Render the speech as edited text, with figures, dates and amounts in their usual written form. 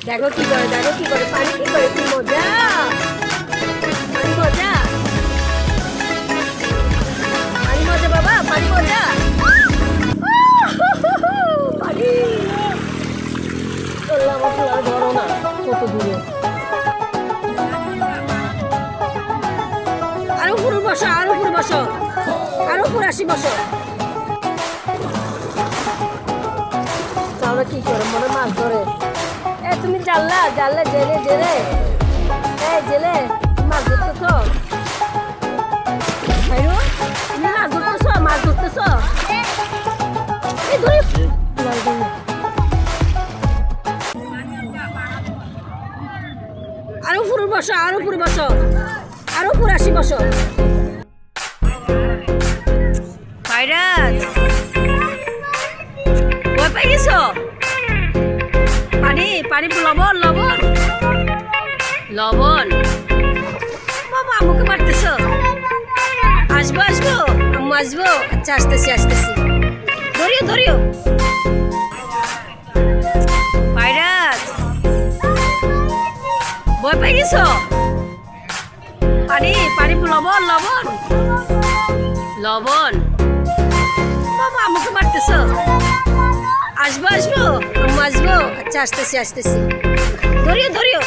দেখো কি করে, দেখো কি করে, পানি কি করে, কি মজা, পানি মজা, পানি মজা বাবা, পানি মজা, পানি। আমার তো আর ধরো না, কত দূরে। আরো উপরে বসো, আরো উপরে বসো, আরো উপরে আসি বসো। তাহলে কি করে মনে মাছ ধরে? তুমি জানলা জানলা জেলে জেলে, জেলে মাছ ধরতেছ, তুমি মাছ ধরতেছ, মাছ ধরতেছ। আরো উপরে বসো, আরো উপরে বসো, আরো উপরে আসি বসো। ভাইরাস ভয় পাই গেছ? পানি পানি, লবণ লবণ লবণ। বাবা আমাকে মারতেছ? আসবো আসবো, আম্মু আসবো। আচ্ছা আসতেছি আসতেছি, ধরিও ধরিও। ভাইরাস ভয় পাই গেছ? পানি পানি, লবণ লবণ লবণ। বাবা আমাকে মারতেছ? আসবো আসবো, আম্মু আসবো। আচ্ছা আসতেছি আসতেছি, ধরিও ধরিও।